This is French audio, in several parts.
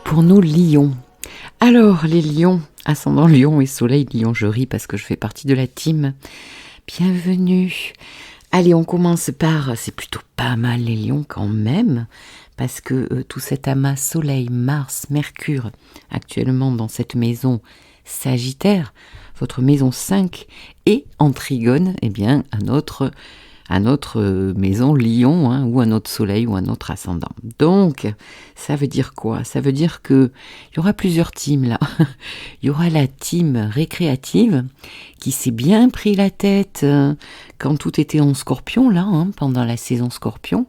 pour nos lions. Alors, les lions, ascendant lion et soleil lion, je ris parce que je fais partie de la team. Bienvenue. Allez, on commence par, c'est plutôt pas mal les lions quand même, parce que tout cet amas soleil, Mars, Mercure, actuellement dans cette maison Sagittaire, votre maison 5, et en trigone, eh bien, à notre maison Lion, hein, ou un autre soleil ou un autre ascendant. Donc, ça veut dire quoi? Ça veut dire que il y aura plusieurs teams là. Il y aura la team récréative qui s'est bien pris la tête quand tout était en Scorpion là, hein, pendant la saison Scorpion,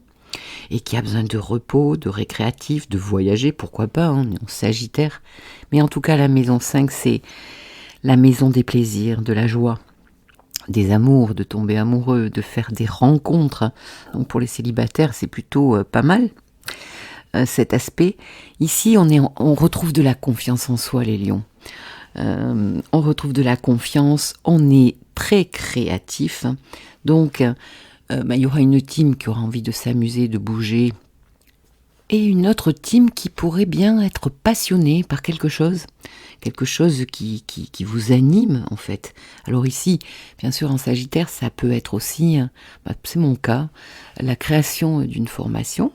et qui a besoin de repos, de récréatif, de voyager, pourquoi pas, hein, on est en Sagittaire. Mais en tout cas, la maison 5, c'est la maison des plaisirs, de la joie, des amours, de tomber amoureux, de faire des rencontres. Donc pour les célibataires, c'est plutôt pas mal cet aspect. Ici, on retrouve de la confiance en soi, les lions. On retrouve de la confiance, on est très créatif. Donc, il y aura une team qui aura envie de s'amuser, de bouger, et une autre team qui pourrait bien être passionnée par quelque chose qui vous anime en fait. Alors ici, bien sûr en Sagittaire, ça peut être aussi, c'est mon cas, la création d'une formation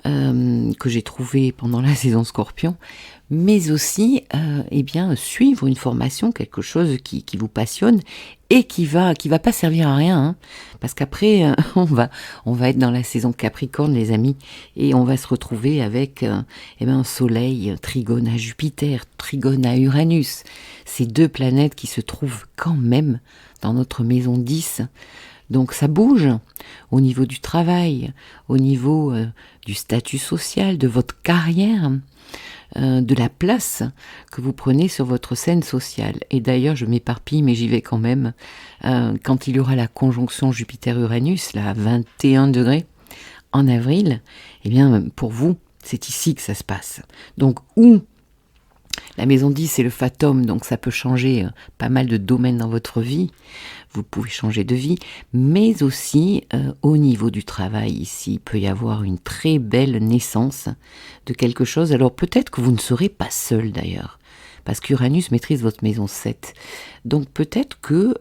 que j'ai trouvée pendant la saison Scorpion, mais aussi suivre une formation, quelque chose qui vous passionne et qui va pas servir à rien, hein, parce qu'après on va être dans la saison Capricorne, les amis, et on va se retrouver avec un soleil trigone à Jupiter, trigone à Uranus, ces deux planètes qui se trouvent quand même dans notre maison 10. Donc ça bouge au niveau du travail, au niveau du statut social, de votre carrière, de la place que vous prenez sur votre scène sociale. Et d'ailleurs, je m'éparpille, mais j'y vais quand même. Quand il y aura la conjonction Jupiter-Uranus, là, à 21 degrés, en avril, eh bien, pour vous, c'est ici que ça se passe. Donc, où la maison 10, c'est le fatum, donc ça peut changer pas mal de domaines dans votre vie. Vous pouvez changer de vie, mais aussi au niveau du travail ici, il peut y avoir une très belle naissance de quelque chose. Alors peut-être que vous ne serez pas seul d'ailleurs, parce qu'Uranus maîtrise votre maison 7. Donc peut-être que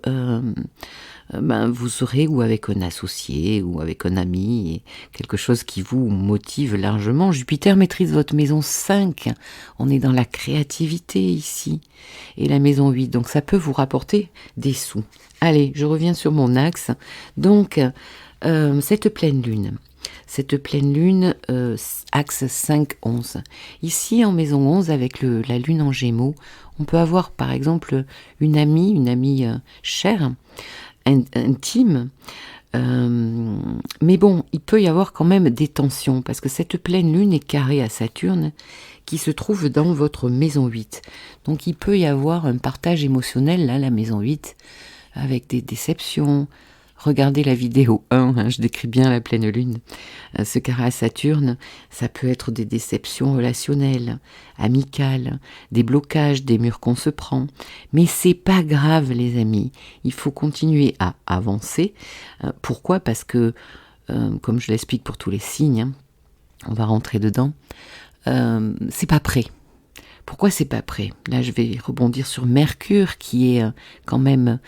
vous serez ou avec un associé ou avec un ami, quelque chose qui vous motive largement. Jupiter maîtrise votre maison 5, on est dans la créativité ici, et la maison 8, donc ça peut vous rapporter des sous. Allez, je reviens sur mon axe. Donc, cette pleine lune, axe 5-11. Ici, en maison 11, avec la lune en Gémeaux, on peut avoir, par exemple, une amie chère, intime. Mais bon, il peut y avoir quand même des tensions, parce que cette pleine lune est carrée à Saturne, qui se trouve dans votre maison 8. Donc, il peut y avoir un partage émotionnel, là, la maison 8, avec des déceptions. Regardez la vidéo 1, hein, je décris bien la pleine lune. Ce carré à Saturne, ça peut être des déceptions relationnelles, amicales, des blocages, des murs qu'on se prend. Mais c'est pas grave, les amis. Il faut continuer à avancer. Pourquoi? Parce que, comme je l'explique pour tous les signes, hein, on va rentrer dedans, c'est pas prêt. Pourquoi c'est pas prêt? Là, je vais rebondir sur Mercure, qui est quand même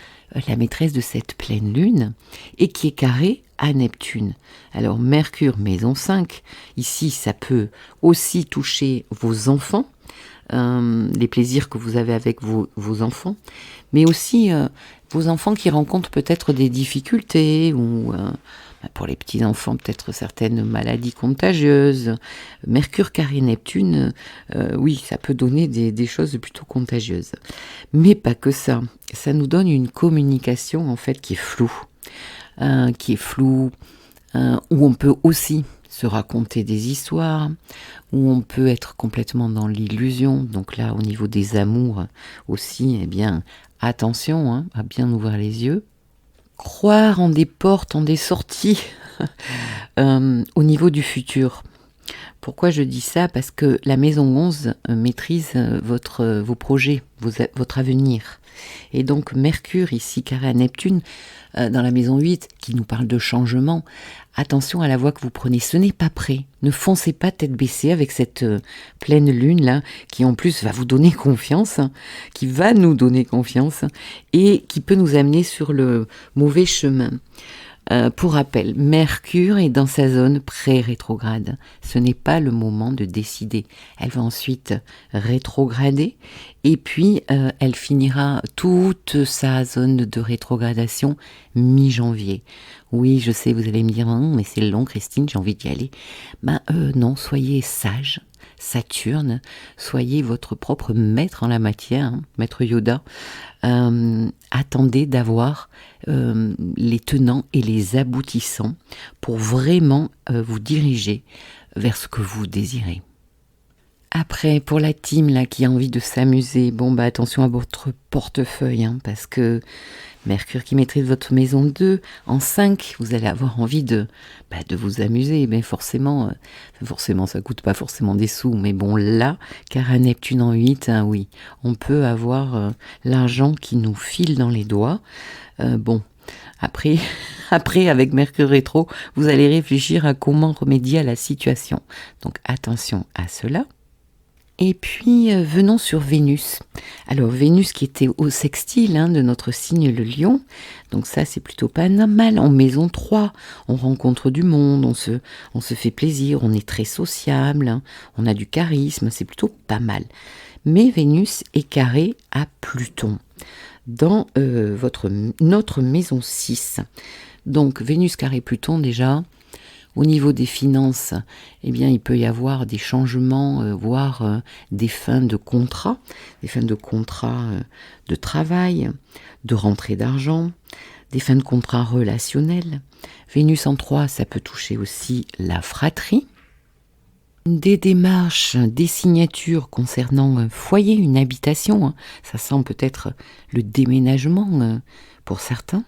la maîtresse de cette pleine lune, et qui est carré à Neptune. Alors, Mercure, maison 5, ici, ça peut aussi toucher vos enfants, les plaisirs que vous avez avec vos enfants, mais aussi vos enfants qui rencontrent peut-être des difficultés, ou pour les petits-enfants, peut-être certaines maladies contagieuses. Mercure carré Neptune, oui, ça peut donner des choses plutôt contagieuses. Mais pas que ça. Ça nous donne une communication, en fait, qui est floue. Où on peut aussi se raconter des histoires, où on peut être complètement dans l'illusion. Donc là, au niveau des amours aussi, eh bien, attention, hein, à bien ouvrir les yeux. Croire en des portes, en des sorties au niveau du futur. Pourquoi je dis ça? Parce que la maison 11 maîtrise vos projets, votre avenir. Et donc Mercure, ici carré à Neptune, dans la maison 8, qui nous parle de changement, attention à la voie que vous prenez, ce n'est pas prêt. Ne foncez pas tête baissée avec cette pleine lune là, qui en plus va vous donner confiance, qui va nous donner confiance, et qui peut nous amener sur le mauvais chemin. Pour rappel, Mercure est dans sa zone pré-rétrograde. Ce n'est pas le moment de décider. Elle va ensuite rétrograder et puis elle finira toute sa zone de rétrogradation mi-janvier. Oui, je sais, vous allez me dire, mais c'est long Christine, j'ai envie d'y aller. Non, soyez sage. Saturne, soyez votre propre maître en la matière, hein, maître Yoda. Attendez d'avoir les tenants et les aboutissants pour vraiment vous diriger vers ce que vous désirez. Après, pour la team là qui a envie de s'amuser, attention à votre portefeuille, hein, parce que Mercure qui maîtrise votre maison 2, en 5, vous allez avoir envie de vous amuser, mais forcément ça coûte pas forcément des sous, mais là, car à Neptune en 8, hein, oui, on peut avoir l'argent qui nous file dans les doigts. Après, avec Mercure rétro, vous allez réfléchir à comment remédier à la situation. Donc attention à cela. Et puis, venons sur Vénus. Alors, Vénus qui était au sextile de notre signe, le lion. Donc ça, c'est plutôt pas mal. En maison 3, on rencontre du monde, on se fait plaisir, on est très sociable, hein, on a du charisme, c'est plutôt pas mal. Mais Vénus est carrée à Pluton dans notre maison 6. Donc, Vénus carré Pluton, déjà... Au niveau des finances, il peut y avoir des changements, voire des fins de contrat, de travail, de rentrée d'argent, des fins de contrat relationnels. Vénus en 3, ça peut toucher aussi la fratrie. Des démarches, des signatures concernant un foyer, une habitation, hein. Ça sent peut-être le déménagement pour certains.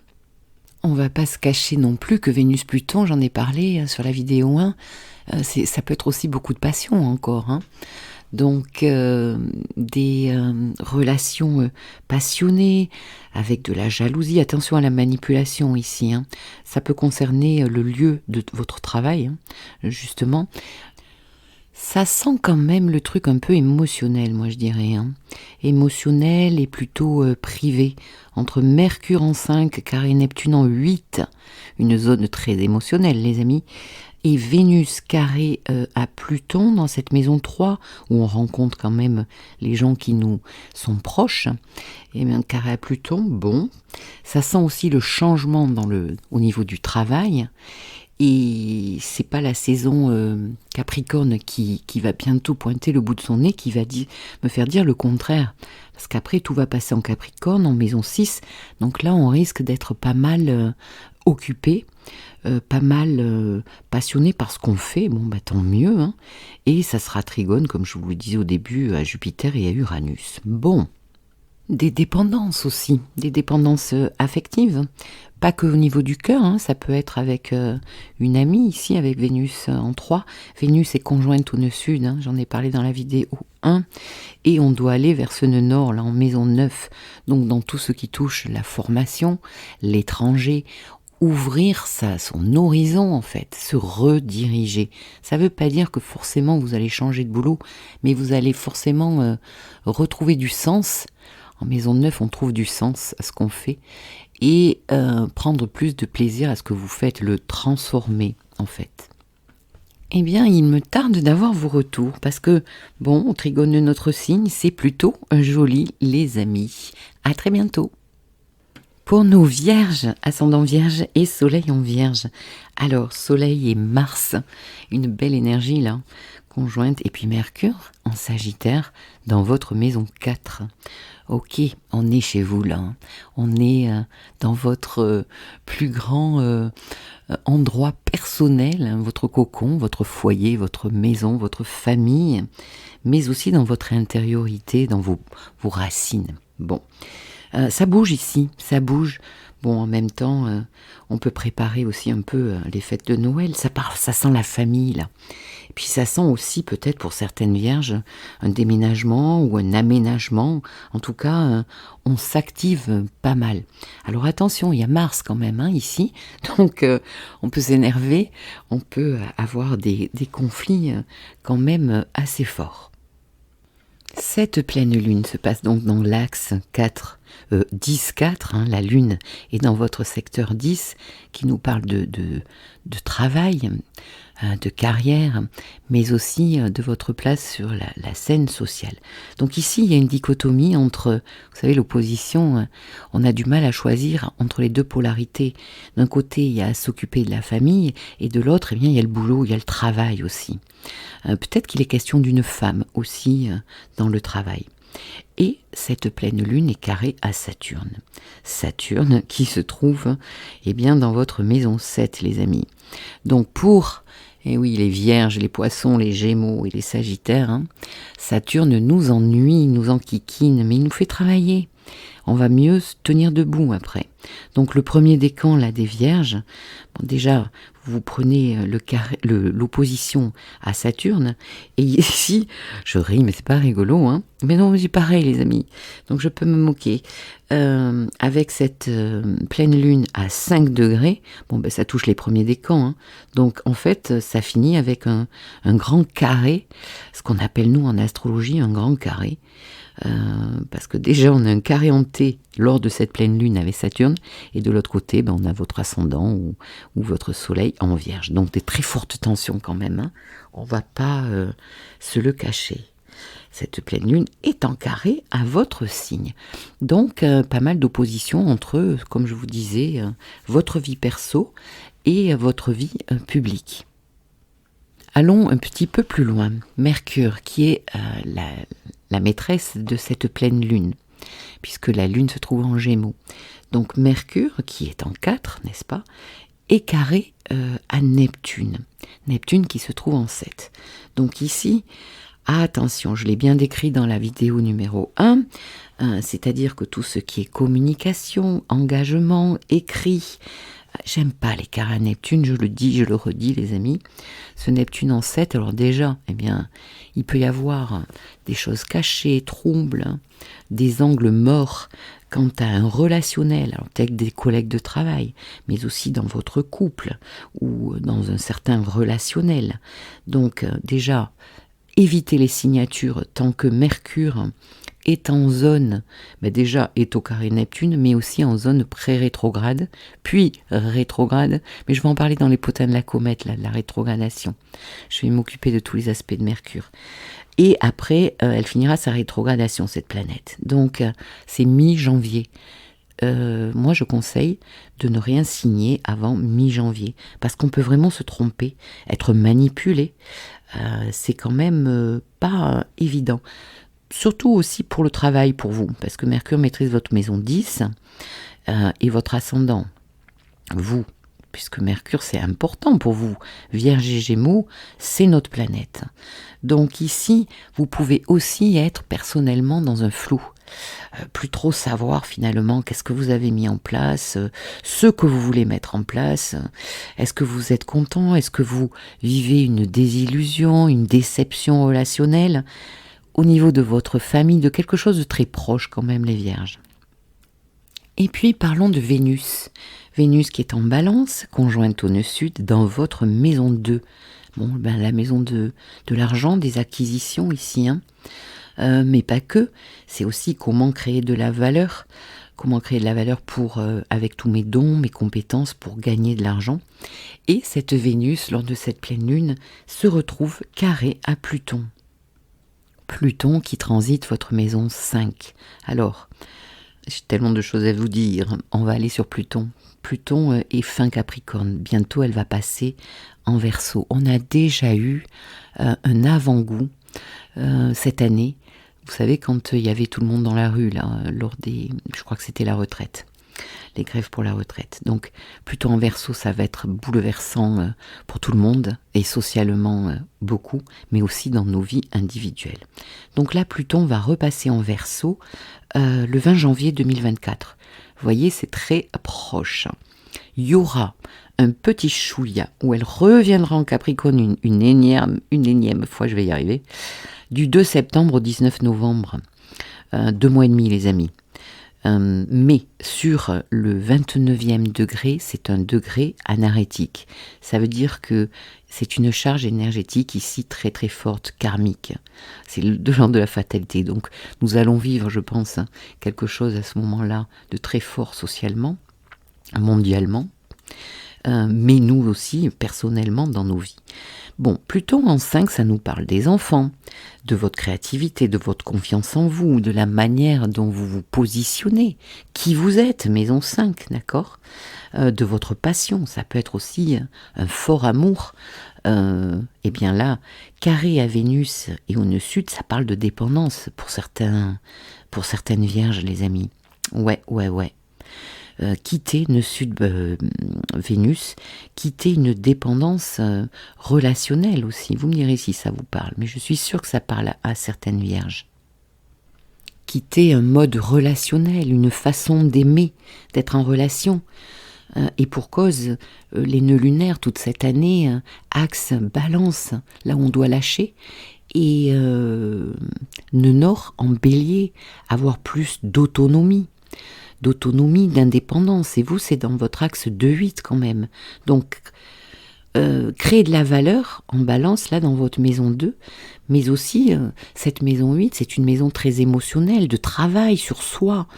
On va pas se cacher non plus que Vénus-Pluton, j'en ai parlé sur la vidéo 1, ça peut être aussi beaucoup de passion encore. Hein. Donc des relations passionnées, avec de la jalousie, attention à la manipulation ici. Hein. Ça peut concerner le lieu de votre travail, hein, justement. Ça sent quand même le truc un peu émotionnel, moi je dirais. Hein. Émotionnel et plutôt privé. Entre Mercure en 5, carré Neptune en 8, une zone très émotionnelle les amis, et Vénus carré à Pluton dans cette maison 3, où on rencontre quand même les gens qui nous sont proches. Et bien carré à Pluton, ça sent aussi le changement au niveau du travail. Et c'est pas la saison Capricorne qui va bientôt pointer le bout de son nez qui va me faire dire le contraire. Parce qu'après, tout va passer en Capricorne, en maison 6. Donc là, on risque d'être pas mal occupé, pas mal passionné par ce qu'on fait. Tant mieux. Hein. Et ça sera trigone, comme je vous le disais au début, à Jupiter et à Uranus. Des dépendances aussi, des dépendances affectives. Pas que au niveau du cœur, hein, ça peut être avec une amie ici, avec Vénus en 3. Vénus est conjointe au nœud sud, hein, j'en ai parlé dans la vidéo 1. Et on doit aller vers ce nœud nord, là, en maison 9. Donc dans tout ce qui touche la formation, l'étranger, ouvrir son horizon en fait, se rediriger. Ça ne veut pas dire que forcément vous allez changer de boulot, mais vous allez forcément retrouver du sens. En maison 9, on trouve du sens à ce qu'on fait et prendre plus de plaisir à ce que vous faites, le transformer en fait. Eh bien, il me tarde d'avoir vos retours parce que, au trigone de notre signe, c'est plutôt joli les amis. À très bientôt. Pour nos vierges, ascendant vierge et soleil en vierge. Alors, soleil et Mars, une belle énergie là, conjointe, et puis Mercure en Sagittaire dans votre maison 4. Ok, on est chez vous là, hein. On est dans votre plus grand endroit personnel, hein, votre cocon, votre foyer, votre maison, votre famille, mais aussi dans votre intériorité, dans vos racines. Ça bouge ici, ça bouge. Bon, en même temps, on peut préparer aussi un peu les fêtes de Noël. Ça sent la famille, là. Et puis ça sent aussi peut-être pour certaines vierges un déménagement ou un aménagement. En tout cas, on s'active pas mal. Alors attention, il y a Mars quand même ici, donc on peut s'énerver, on peut avoir des conflits quand même assez forts. Cette pleine lune se passe donc dans l'axe 10-4, la lune est dans votre secteur 10 qui nous parle de travail, de carrière, mais aussi de votre place sur la scène sociale. Donc ici, il y a une dichotomie entre, vous savez, l'opposition, on a du mal à choisir entre les deux polarités. D'un côté, il y a à s'occuper de la famille, et de l'autre, eh bien, il y a le boulot, il y a le travail aussi. Peut-être qu'il est question d'une femme aussi dans le travail. Et cette pleine lune est carrée à Saturne. Saturne qui se trouve bien dans votre maison 7, les amis. Donc pour oui, les vierges, les poissons, les gémeaux et les sagittaires, Saturne nous ennuie, nous enquiquine, mais il nous fait travailler. On va mieux se tenir debout après. Donc le premier décan là des vierges, déjà vous prenez l'opposition à Saturne, et ici, je ris mais c'est pas rigolo, mais non, c'est pareil les amis, donc je peux me moquer. Avec cette pleine lune à 5 degrés, ça touche les premiers décans, donc en fait ça finit avec un grand carré, ce qu'on appelle nous en astrologie un grand carré. Parce que déjà on a un carré en T lors de cette pleine lune avec Saturne, et de l'autre côté on a votre ascendant ou votre soleil en vierge, donc des très fortes tensions quand même, on va pas se le cacher. Cette pleine lune est en carré à votre signe, donc pas mal d'opposition entre, comme je vous disais, votre vie perso et votre vie publique. Allons un petit peu plus loin. Mercure, qui est la maîtresse de cette pleine lune, puisque la lune se trouve en Gémeaux. Donc Mercure, qui est en 4, n'est-ce pas, est carré à Neptune. Neptune qui se trouve en 7. Donc ici, attention, je l'ai bien décrit dans la vidéo numéro 1, c'est-à-dire que tout ce qui est communication, engagement, écrit, j'aime pas les carrés à Neptune, je le dis, je le redis les amis. Ce Neptune en 7, alors déjà, il peut y avoir des choses cachées, troubles, des angles morts quant à un relationnel, alors peut-être des collègues de travail, mais aussi dans votre couple ou dans un certain relationnel. Donc déjà, évitez les signatures tant que Mercure est en zone, déjà est au carré Neptune, mais aussi en zone pré-rétrograde, puis rétrograde, mais je vais en parler dans les potins de la comète, là, de la rétrogradation. Je vais m'occuper de tous les aspects de Mercure. Et après, elle finira sa rétrogradation, cette planète. Donc, c'est mi-janvier. Moi, je conseille de ne rien signer avant mi-janvier, parce qu'on peut vraiment se tromper, être manipulé. C'est quand même pas évident. Surtout aussi pour le travail, pour vous, parce que Mercure maîtrise votre maison 10 et votre ascendant. Vous, puisque Mercure c'est important pour vous, Vierge et Gémeaux, c'est notre planète. Donc ici, vous pouvez aussi être personnellement dans un flou. Plus trop savoir finalement qu'est-ce que vous avez mis en place, ce que vous voulez mettre en place. Est-ce que vous êtes content? Est-ce que vous vivez une désillusion, une déception relationnelle au niveau de votre famille, de quelque chose de très proche quand même, les vierges. Et puis parlons de Vénus. Vénus qui est en balance, conjointe au nœud sud, dans votre maison 2. La maison de l'argent, des acquisitions ici, mais pas que. C'est aussi comment créer de la valeur. Comment créer de la valeur avec tous mes dons, mes compétences pour gagner de l'argent. Et cette Vénus, lors de cette pleine lune, se retrouve carrée à Pluton. Pluton qui transite votre maison 5. Alors, j'ai tellement de choses à vous dire. On va aller sur Pluton. Pluton est fin Capricorne. Bientôt, elle va passer en Verseau. On a déjà eu un avant-goût cette année. Vous savez, quand il y avait tout le monde dans la rue, là, je crois que c'était la retraite. les grèves pour la retraite. Donc plutôt en Verseau, ça va être bouleversant pour tout le monde et socialement beaucoup, mais aussi dans nos vies individuelles. Donc là, Pluton va repasser en Verseau le 20 janvier 2024. Vous voyez, c'est très proche. Il y aura un petit chouïa où elle reviendra en Capricorne une énième fois, je vais y arriver, du 2 septembre au 19 novembre. 2 mois et demi, les amis. Mais sur le 29e degré, c'est un degré anarétique. Ça veut dire que c'est une charge énergétique ici très très forte, karmique. C'est de l'ordre de la fatalité. Donc nous allons vivre, je pense, quelque chose à ce moment-là de très fort socialement, mondialement, mais nous aussi, personnellement, dans nos vies. Bon, Pluton en 5, ça nous parle des enfants, de votre créativité, de votre confiance en vous, de la manière dont vous vous positionnez, qui vous êtes, maison 5, d'accord, de votre passion, ça peut être aussi un fort amour. Et bien là, carré à Vénus et au nœud sud, ça parle de dépendance pour certaines vierges, les amis. Ouais. Quitter nœud sud Vénus, quitter une dépendance relationnelle aussi. Vous me direz si ça vous parle, mais je suis sûre que ça parle à certaines vierges. Quitter un mode relationnel, une façon d'aimer, d'être en relation. Et pour cause, les nœuds lunaires toute cette année, axe, balance, là où on doit lâcher, et nœud nord en bélier, avoir plus d'autonomie, d'indépendance. Et vous, c'est dans votre axe 2-8 quand même. Donc, créer de la valeur en balance, là, dans votre maison 2, mais aussi, cette maison 8, c'est une maison très émotionnelle, de travail sur soi.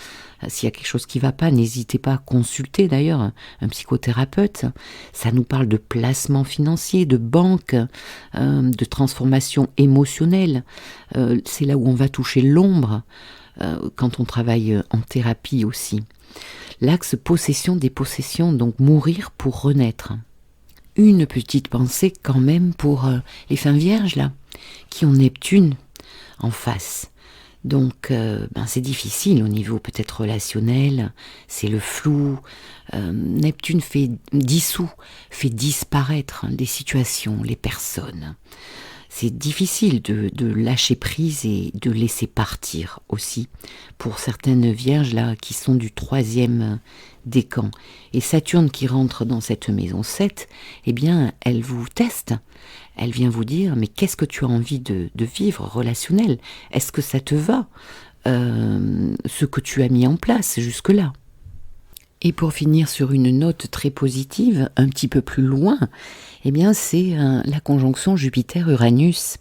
S'il y a quelque chose qui ne va pas, n'hésitez pas à consulter d'ailleurs un psychothérapeute. Ça nous parle de placement financier, de banque, de transformation émotionnelle. C'est là où on va toucher l'ombre quand on travaille en thérapie aussi. L'axe possession des possessions, donc mourir pour renaître. Une petite pensée quand même pour les femmes vierges là, qui ont Neptune en face. Donc c'est difficile au niveau peut-être relationnel, c'est le flou. Neptune fait disparaître les situations, les personnes. C'est difficile de lâcher prise et de laisser partir aussi pour certaines vierges là qui sont du 3e décan. Et Saturne qui rentre dans cette maison 7, eh bien elle vous teste. Elle vient vous dire, mais qu'est-ce que tu as envie de vivre relationnel? Est-ce que ça te va, ce que tu as mis en place jusque-là? Et pour finir sur une note très positive, un petit peu plus loin, eh bien c'est la conjonction Jupiter-Uranus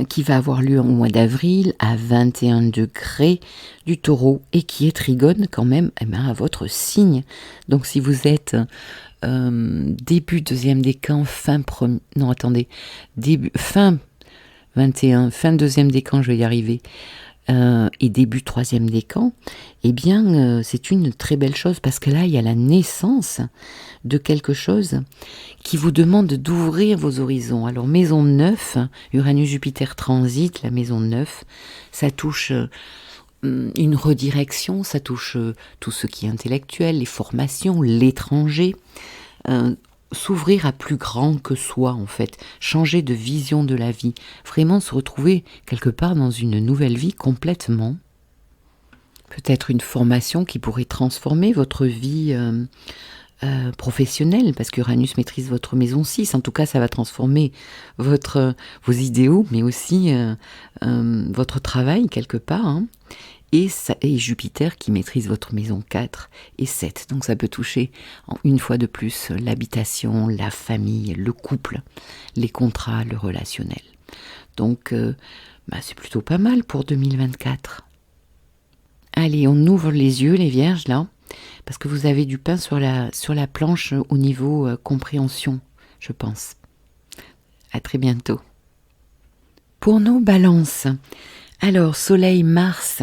qui va avoir lieu au mois d'avril à 21 degrés du Taureau et qui est trigone quand même à votre signe. Donc si vous êtes début 2e décan, fin 2e décan, je vais y arriver, et début 3e décan, eh bien c'est une très belle chose parce que là il y a la naissance de quelque chose qui vous demande d'ouvrir vos horizons. Alors maison 9, Uranus-Jupiter transite, la maison 9, ça touche une redirection, ça touche tout ce qui est intellectuel, les formations, l'étranger, s'ouvrir à plus grand que soi en fait, changer de vision de la vie, vraiment se retrouver quelque part dans une nouvelle vie complètement. Peut-être une formation qui pourrait transformer votre vie professionnelle, parce qu'Uranus maîtrise votre maison 6, en tout cas ça va transformer vos idéaux, mais aussi votre travail quelque part, hein. Et Jupiter qui maîtrise votre maison 4 et 7. Donc ça peut toucher une fois de plus l'habitation, la famille, le couple, les contrats, le relationnel. Donc c'est plutôt pas mal pour 2024. Allez, on ouvre les yeux les vierges là, parce que vous avez du pain sur la planche au niveau compréhension, je pense. À très bientôt. Pour nos balances, alors Soleil Mars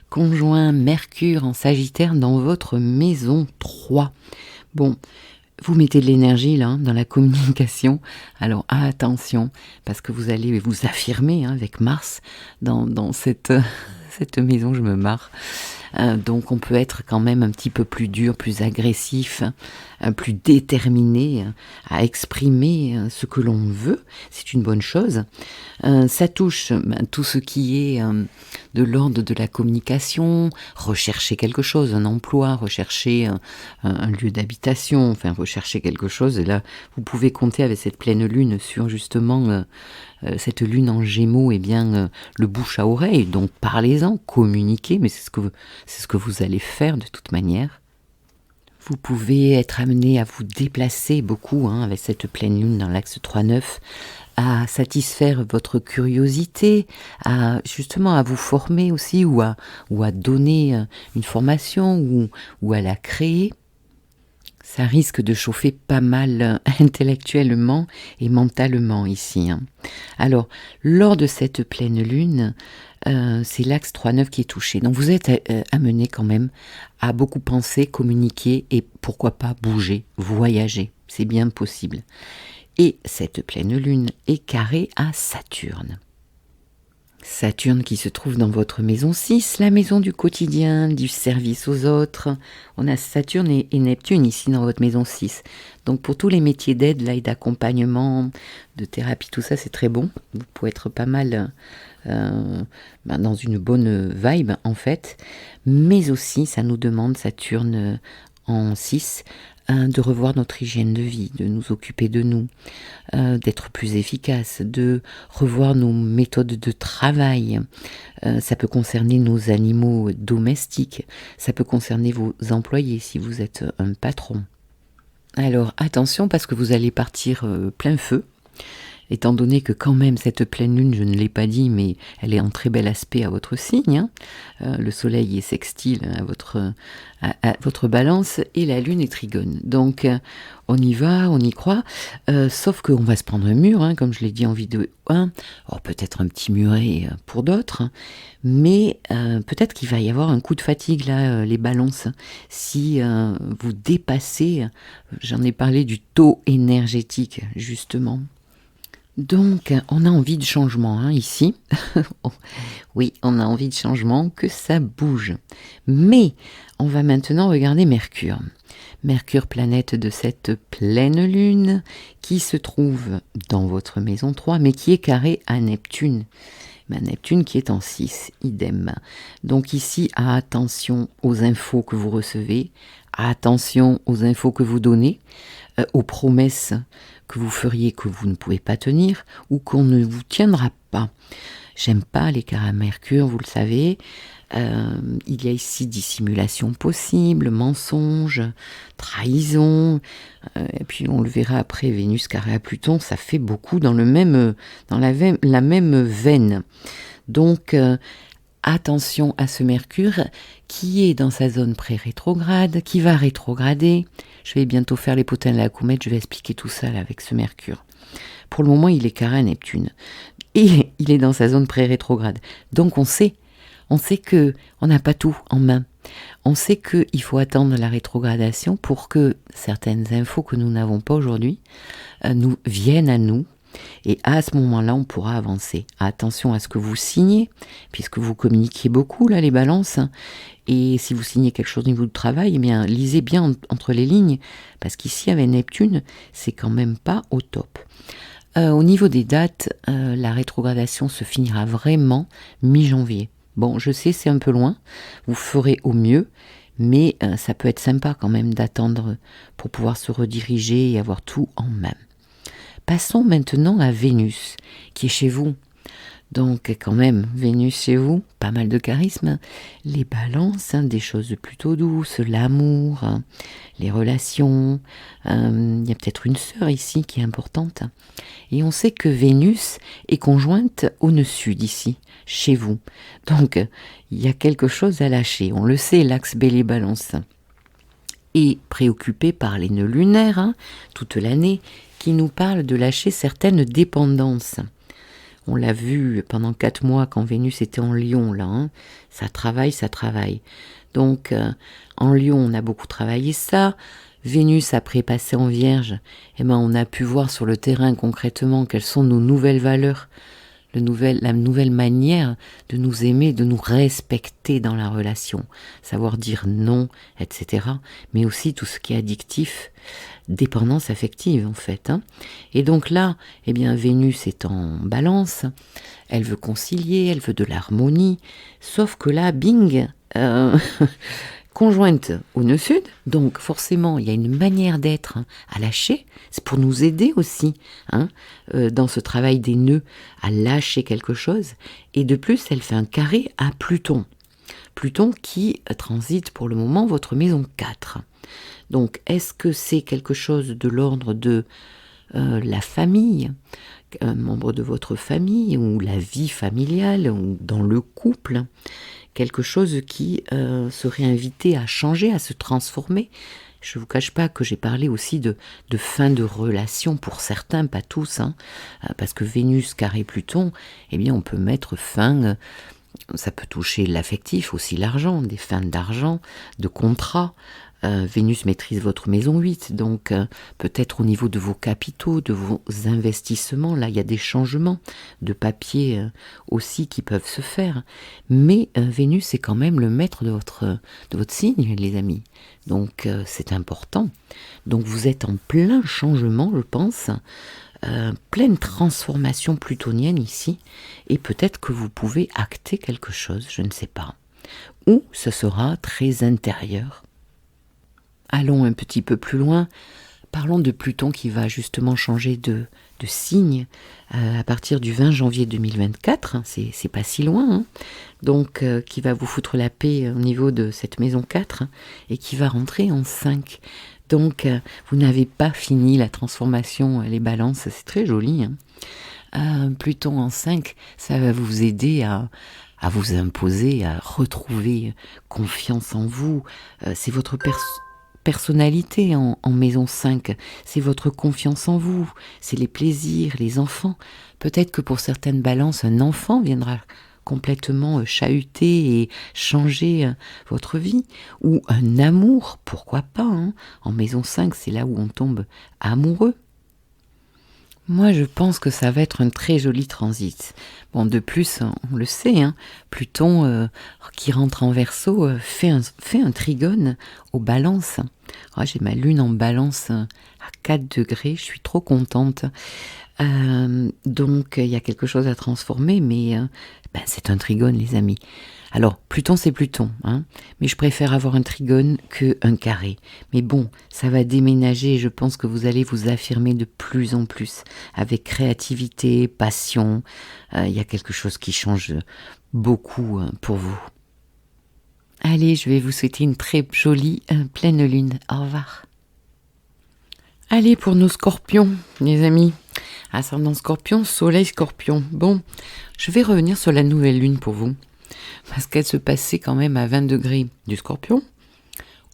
conjoint Mercure en Sagittaire dans votre maison 3. Bon, vous mettez de l'énergie là dans la communication, alors attention parce que vous allez vous affirmer avec Mars dans cette maison, je me marre. Donc on peut être quand même un petit peu plus dur, plus agressif, plus déterminé à exprimer ce que l'on veut. C'est une bonne chose. Ça touche tout ce qui est de l'ordre de la communication, rechercher quelque chose, un emploi, rechercher un lieu d'habitation, enfin rechercher quelque chose. Et là, vous pouvez compter avec cette pleine lune sur justement cette lune en Gémeaux, et bien le bouche à oreille. Donc parlez-en, communiquez, mais c'est ce que vous allez faire de toute manière. Vous pouvez être amené à vous déplacer beaucoup avec cette pleine lune dans l'axe 3-9, à satisfaire votre curiosité, à justement à vous former aussi, ou à donner une formation, ou à la créer. Ça risque de chauffer pas mal intellectuellement et mentalement ici. Alors, lors de cette pleine lune, c'est l'axe 3-9 qui est touché. Donc vous êtes amené quand même à beaucoup penser, communiquer et pourquoi pas bouger, voyager. C'est bien possible. Et cette pleine lune est carrée à Saturne. Saturne qui se trouve dans votre maison 6, la maison du quotidien, du service aux autres. On a Saturne et Neptune ici dans votre maison 6. Donc pour tous les métiers d'aide, là, et d'accompagnement, de thérapie, tout ça, c'est très bon. Vous pouvez être pas mal dans une bonne vibe en fait. Mais aussi, ça nous demande, Saturne en 6, de revoir notre hygiène de vie, de nous occuper de nous, d'être plus efficace, de revoir nos méthodes de travail. Ça peut concerner nos animaux domestiques, ça peut concerner vos employés si vous êtes un patron. Alors attention parce que vous allez partir plein feu. Étant donné que quand même cette pleine lune, je ne l'ai pas dit, mais elle est en très bel aspect à votre signe. Le soleil est sextile à votre balance et la lune est trigone. Donc on y va, on y croit, sauf qu'on va se prendre un mur, comme je l'ai dit en vidéo 1, alors peut-être un petit muret pour d'autres, mais peut-être qu'il va y avoir un coup de fatigue là, les balances, si vous dépassez, j'en ai parlé du taux énergétique justement. Donc, on a envie de changement ici. Oui, on a envie de changement, que ça bouge. Mais, on va maintenant regarder Mercure. Mercure, planète de cette pleine lune, qui se trouve dans votre maison 3, mais qui est carré à Neptune. Neptune qui est en 6, idem. Donc ici, attention aux infos que vous recevez, attention aux infos que vous donnez, aux promesses que vous feriez que vous ne pouvez pas tenir ou qu'on ne vous tiendra pas. J'aime pas les carrés à Mercure, vous le savez. Il y a ici dissimulation possible, mensonge, trahison. Et puis on le verra après, Vénus carré à Pluton, ça fait beaucoup dans la même veine. Donc attention à ce Mercure qui est dans sa zone pré-rétrograde, qui va rétrograder. Je vais bientôt faire les potins de la comète, je vais expliquer tout ça là, avec ce Mercure. Pour le moment, il est carré à Neptune. Et il est dans sa zone pré-rétrograde. Donc on sait que on n'a pas tout en main. On sait qu'il faut attendre la rétrogradation pour que certaines infos que nous n'avons pas aujourd'hui nous viennent à nous. Et à ce moment-là, on pourra avancer. Attention à ce que vous signez, puisque vous communiquez beaucoup, là, les balances. Et si vous signez quelque chose au niveau du travail, eh bien, lisez bien entre les lignes, parce qu'ici, avec Neptune, c'est quand même pas au top. Au niveau des dates, la rétrogradation se finira vraiment mi-janvier. Bon, je sais, c'est un peu loin, vous ferez au mieux, mais ça peut être sympa quand même d'attendre pour pouvoir se rediriger et avoir tout en main. Passons maintenant à Vénus, qui est chez vous. Donc quand même, Vénus chez vous, pas mal de charisme. Les balances, des choses plutôt douces, l'amour, les relations. Il y a peut-être une sœur ici qui est importante. Et on sait que Vénus est conjointe au nœud sud ici, chez vous. Donc il y a quelque chose à lâcher. On le sait, l'axe Bélier-Balance est préoccupé par les nœuds lunaires toute l'année, qui nous parle de lâcher certaines dépendances. On l'a vu pendant 4 mois quand Vénus était en Lion, là. Ça travaille. Donc, en Lion, on a beaucoup travaillé ça. Vénus, après passer en Vierge, on a pu voir sur le terrain concrètement quelles sont nos nouvelles valeurs, la nouvelle manière de nous aimer, de nous respecter dans la relation, savoir dire non, etc. Mais aussi tout ce qui est addictif, dépendance affective en fait. Et donc là, eh bien Vénus est en balance, elle veut concilier, elle veut de l'harmonie, sauf que là, bing, conjointe au nœud sud, donc forcément il y a une manière d'être à lâcher, c'est pour nous aider aussi dans ce travail des nœuds à lâcher quelque chose, et de plus elle fait un carré à Pluton. Pluton qui transite pour le moment votre maison 4. Donc est-ce que c'est quelque chose de l'ordre de la famille, un membre de votre famille, ou la vie familiale, ou dans le couple, quelque chose qui serait invité à changer, à se transformer. Je ne vous cache pas que j'ai parlé aussi de fin de relation pour certains, pas tous, parce que Vénus carré Pluton, eh bien on peut mettre fin, ça peut toucher l'affectif, aussi l'argent, des fins d'argent, de contrats. Vénus maîtrise votre maison 8, donc peut-être au niveau de vos capitaux, de vos investissements, là il y a des changements de papier aussi qui peuvent se faire, mais Vénus est quand même le maître de votre signe, les amis, donc c'est important. Donc vous êtes en plein changement, je pense, pleine transformation plutonienne ici, et peut-être que vous pouvez acter quelque chose, je ne sais pas, ou ce sera très intérieur. Allons un petit peu plus loin, parlons de Pluton qui va justement changer de signe à partir du 20 janvier 2024, c'est pas si loin, donc qui va vous foutre la paix au niveau de cette maison 4 et qui va rentrer en 5. Donc vous n'avez pas fini la transformation, les balances, c'est très joli. Pluton en 5, ça va vous aider à vous imposer, à retrouver confiance en vous, c'est votre personnalité en maison 5, c'est votre confiance en vous, c'est les plaisirs, les enfants. Peut-être que pour certaines balances, un enfant viendra complètement chahuter et changer votre vie, ou un amour, pourquoi pas, en maison 5, c'est là où on tombe amoureux. Moi, je pense que ça va être un très joli transit. Bon, de plus, on le sait, Pluton, qui rentre en Verseau, fait un trigone aux balances. J'ai ma lune en balance à 4 degrés, je suis trop contente. Donc, il y a quelque chose à transformer, mais c'est un trigone, les amis. Alors, Pluton, c'est Pluton, mais je préfère avoir un trigone qu'un carré. Mais bon, ça va déménager et je pense que vous allez vous affirmer de plus en plus avec créativité, passion. Il y a quelque chose qui change beaucoup pour vous. Allez, je vais vous souhaiter une très jolie pleine lune. Au revoir. Allez, pour nos scorpions, les amis. Ascendant Scorpion, Soleil Scorpion. Bon, je vais revenir sur la nouvelle lune pour vous. Parce qu'elle se passait quand même à 20 degrés du Scorpion,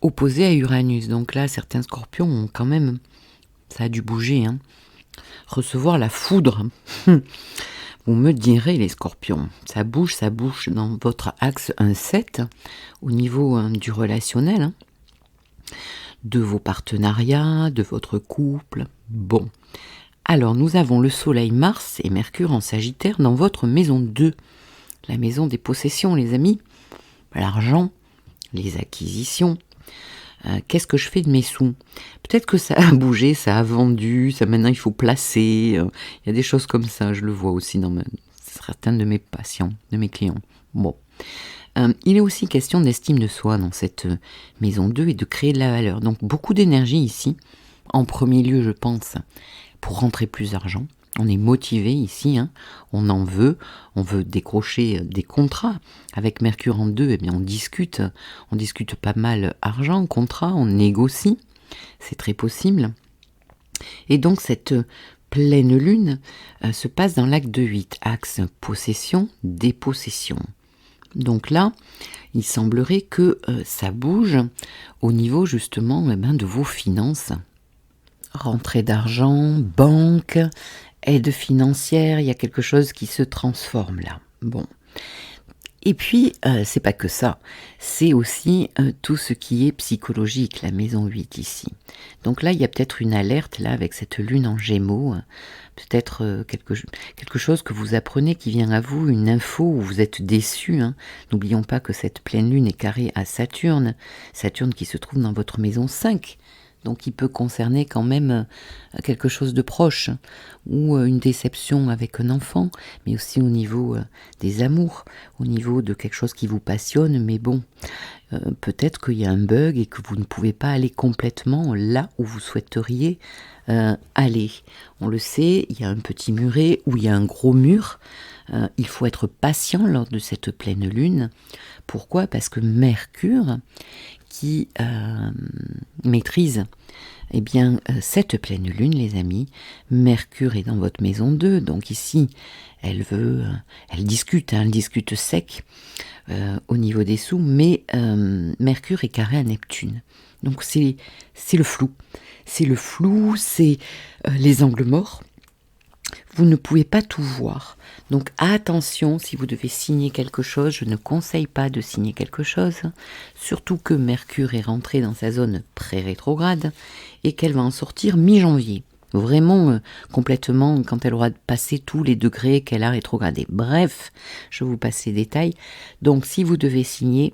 opposé à Uranus. Donc là, certains Scorpions ont quand même, ça a dû bouger, recevoir la foudre. Vous me direz, les Scorpions, ça bouge dans votre axe 1-7, au niveau du relationnel, de vos partenariats, de votre couple. Bon, alors nous avons le Soleil, Mars et Mercure en Sagittaire dans votre maison 2. La maison des possessions, les amis, l'argent, les acquisitions. Qu'est-ce que je fais de mes sous? Peut-être que ça a bougé, ça a vendu, ça maintenant il faut placer. Il y a des choses comme ça, je le vois aussi dans certains de mes patients, de mes clients. Bon. Il est aussi question d'estime de soi dans cette maison 2 et de créer de la valeur. Donc beaucoup d'énergie ici. En premier lieu, je pense, pour rentrer plus d'argent. On est motivé ici, on en veut, on veut décrocher des contrats. Avec Mercure en 2, eh bien on discute pas mal argent, contrat, on négocie, c'est très possible. Et donc cette pleine lune se passe dans l'axe de 8, axe possession, dépossession. Donc là, il semblerait que ça bouge au niveau justement de vos finances. Rentrée d'argent, banque, aide financière, il y a quelque chose qui se transforme là. Bon, Et puis, c'est pas que ça, c'est aussi tout ce qui est psychologique, la maison 8 ici. Donc là, il y a peut-être une alerte, là, avec cette lune en gémeaux, peut-être quelque chose que vous apprenez qui vient à vous, une info où vous êtes déçu. Hein. N'oublions pas que cette pleine lune est carrée à Saturne, Saturne qui se trouve dans votre maison 5. Donc il peut concerner quand même quelque chose de proche, ou une déception avec un enfant, mais aussi au niveau des amours, au niveau de quelque chose qui vous passionne, mais bon, peut-être qu'il y a un bug et que vous ne pouvez pas aller complètement là où vous souhaiteriez aller. On le sait, il y a un petit muret ou il y a un gros mur. Il faut être patient lors de cette pleine lune. Pourquoi ? Parce que Mercure, qui maîtrise cette pleine lune, les amis. Mercure est dans votre maison 2, donc ici, elle discute sec au niveau des sous, mais Mercure est carré à Neptune. Donc c'est le flou. C'est le flou, c'est les angles morts. Vous ne pouvez pas tout voir. Donc attention, si vous devez signer quelque chose, je ne conseille pas de signer quelque chose, surtout que Mercure est rentré dans sa zone pré-rétrograde et qu'elle va en sortir mi-janvier. Vraiment complètement quand elle aura passé tous les degrés qu'elle a rétrogradés. Bref, je vous passe les détails. Donc si vous devez signer,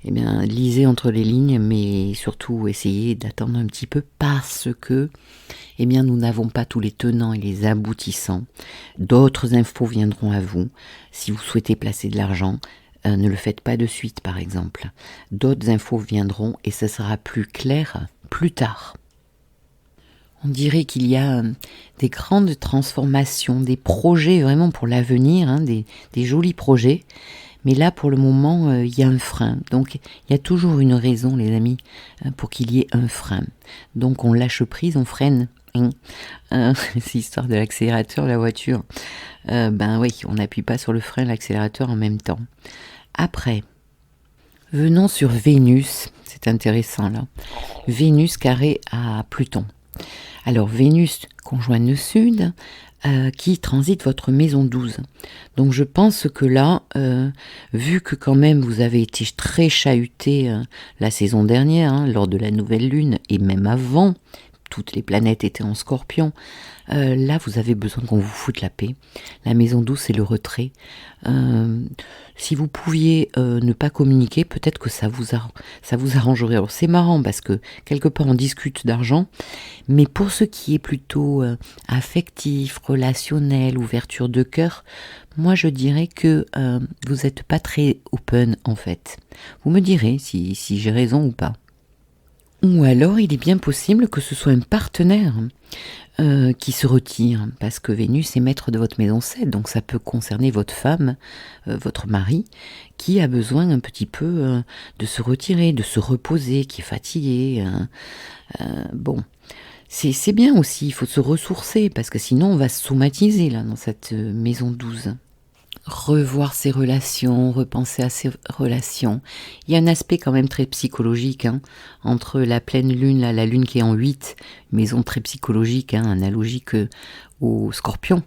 lisez entre les lignes, mais surtout essayez d'attendre un petit peu parce que nous n'avons pas tous les tenants et les aboutissants. D'autres infos viendront à vous. Si vous souhaitez placer de l'argent, ne le faites pas de suite, par exemple. D'autres infos viendront et ce sera plus clair plus tard. On dirait qu'il y a des grandes transformations, des projets vraiment pour l'avenir, des jolis projets. Mais là, pour le moment, il y a un frein. Donc, il y a toujours une raison, les amis, pour qu'il y ait un frein. Donc, on lâche prise, on freine. C'est l'histoire de l'accélérateur, la voiture. Oui, on n'appuie pas sur le frein et l'accélérateur en même temps. Après, venons sur Vénus. C'est intéressant, là. Vénus carré à Pluton. Alors, Vénus, conjoint nœud sud, qui transite votre maison 12. Donc je pense que là, vu que quand même vous avez été très chahuté la saison dernière, lors de la nouvelle lune, et même avant, toutes les planètes étaient en Scorpion, là vous avez besoin qu'on vous foute la paix. La maison 12, c'est le retrait. Si vous pouviez ne pas communiquer, peut-être que ça vous arrangerait. Alors c'est marrant parce que quelque part on discute d'argent, mais pour ce qui est plutôt affectif, relationnel, ouverture de cœur, moi je dirais que vous n'êtes pas très open en fait. Vous me direz si j'ai raison ou pas. Ou alors il est bien possible que ce soit un partenaire qui se retire, parce que Vénus est maître de votre maison 7, donc ça peut concerner votre femme, votre mari, qui a besoin un petit peu de se retirer, de se reposer, qui est fatigué. Bon, c'est bien aussi, il faut se ressourcer, parce que sinon on va se somatiser là, dans cette maison 12. Revoir ses relations, repenser à ses relations. Il y a un aspect quand même très psychologique entre la pleine lune, la lune qui est en 8, maison très psychologique, analogique au Scorpion,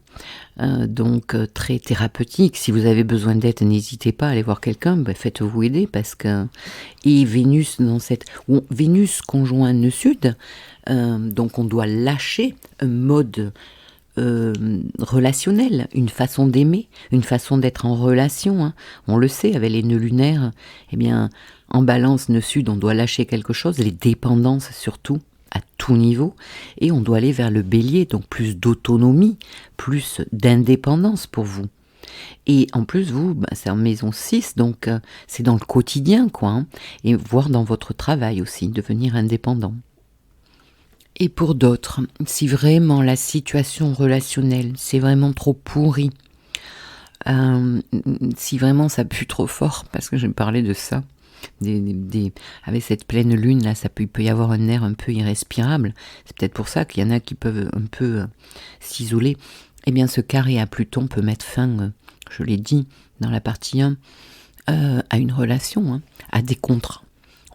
donc très thérapeutique. Si vous avez besoin d'aide, n'hésitez pas à aller voir quelqu'un, faites-vous aider parce que... Et Vénus Vénus conjoint nœud sud, donc on doit lâcher un mode relationnel, une façon d'aimer, une façon d'être en relation. On le sait, avec les nœuds lunaires, en balance nœud sud, on doit lâcher quelque chose, les dépendances surtout, à tout niveau, et on doit aller vers le bélier, donc plus d'autonomie, plus d'indépendance pour vous. Et en plus, vous, c'est en maison 6, donc c'est dans le quotidien, et voire dans votre travail aussi, devenir indépendant. Et pour d'autres, si vraiment la situation relationnelle, c'est vraiment trop pourri, si vraiment ça pue trop fort, parce que je parlais de ça, avec cette pleine lune là, il peut y avoir un air un peu irrespirable. C'est peut-être pour ça qu'il y en a qui peuvent un peu s'isoler. Ce carré à Pluton peut mettre fin, je l'ai dit dans la partie 1, à une relation, à des contrats.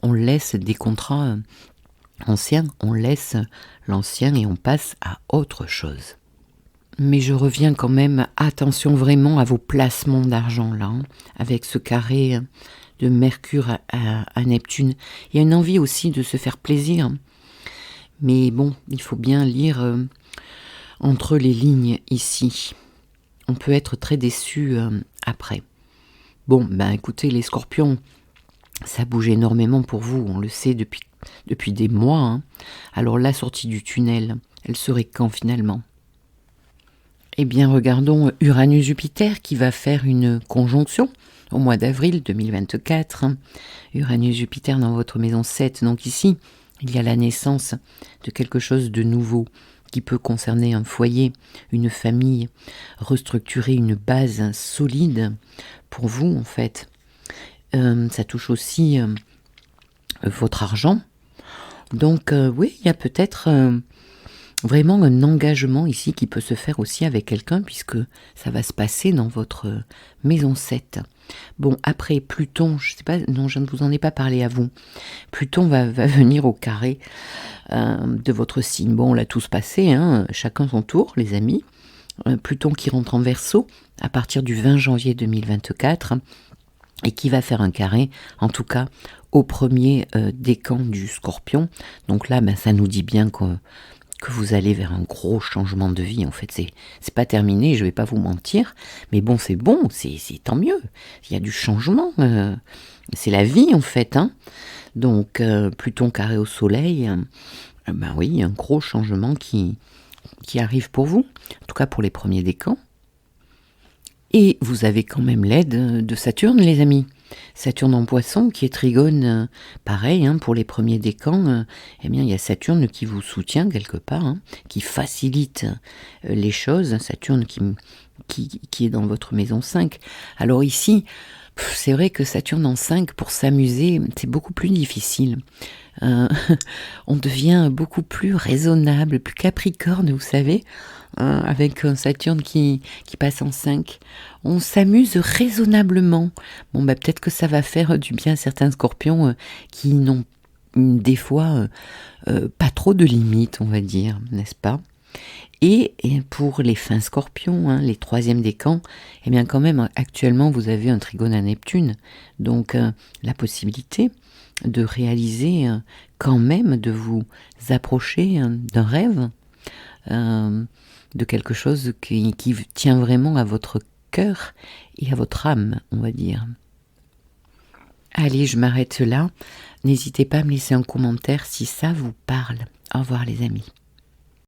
On laisse des contrats anciens, on laisse l'ancien et on passe à autre chose. Mais je reviens quand même, attention vraiment à vos placements d'argent là, hein, avec ce carré de Mercure à Neptune. Il y a une envie aussi de se faire plaisir. Mais bon, il faut bien lire entre les lignes ici. On peut être très déçu après. Bon, ben écoutez, les scorpions, ça bouge énormément pour vous, on le sait depuis des mois. Hein. Alors la sortie du tunnel, elle serait quand finalement ? Eh bien, regardons Uranus-Jupiter qui va faire une conjonction au mois d'avril 2024. Uranus-Jupiter dans votre maison 7, donc ici, il y a la naissance de quelque chose de nouveau qui peut concerner un foyer, une famille, restructurer une base solide pour vous en fait. Ça touche aussi votre argent. Donc oui, il y a peut-être vraiment un engagement ici qui peut se faire aussi avec quelqu'un puisque ça va se passer dans votre maison 7. Bon, après Pluton, je sais pas, non, je ne vous en ai pas parlé à vous. Pluton va venir au carré de votre signe. Bon, on l'a tous passé, hein, chacun son tour, les amis. Pluton qui rentre en Verseau à partir du 20 janvier 2024 et qui va faire un carré, en tout cas, au premier décan du Scorpion. Donc là, ben, ça nous dit bien que vous allez vers un gros changement de vie. En fait, c'est pas terminé, je vais pas vous mentir, mais bon, c'est tant mieux. Il y a du changement, c'est la vie en fait. Hein. Donc, Pluton carré au Soleil, ben oui, un gros changement qui arrive pour vous, en tout cas pour les premiers décans. Et vous avez quand même l'aide de Saturne, les amis. Saturne en Poisson, qui est trigone, pareil, hein, pour les premiers décans, eh bien, il y a Saturne qui vous soutient quelque part, hein, qui facilite les choses. Saturne qui est dans votre maison 5. Alors ici, c'est vrai que Saturne en 5, pour s'amuser, c'est beaucoup plus difficile. On devient beaucoup plus raisonnable, plus capricorne, vous savez, avec un Saturne qui passe en 5. On s'amuse raisonnablement. Bon, bah, peut-être que ça va faire du bien à certains scorpions qui n'ont des fois pas trop de limites, on va dire, n'est-ce pas ? Et pour les fins scorpions, hein, les troisièmes décans, eh bien quand même, actuellement, vous avez un trigone à Neptune. Donc, la possibilité de réaliser quand même, de vous approcher d'un rêve, de quelque chose qui tient vraiment à votre cœur et à votre âme, on va dire. Allez, je m'arrête là. N'hésitez pas à me laisser un commentaire si ça vous parle. Au revoir les amis.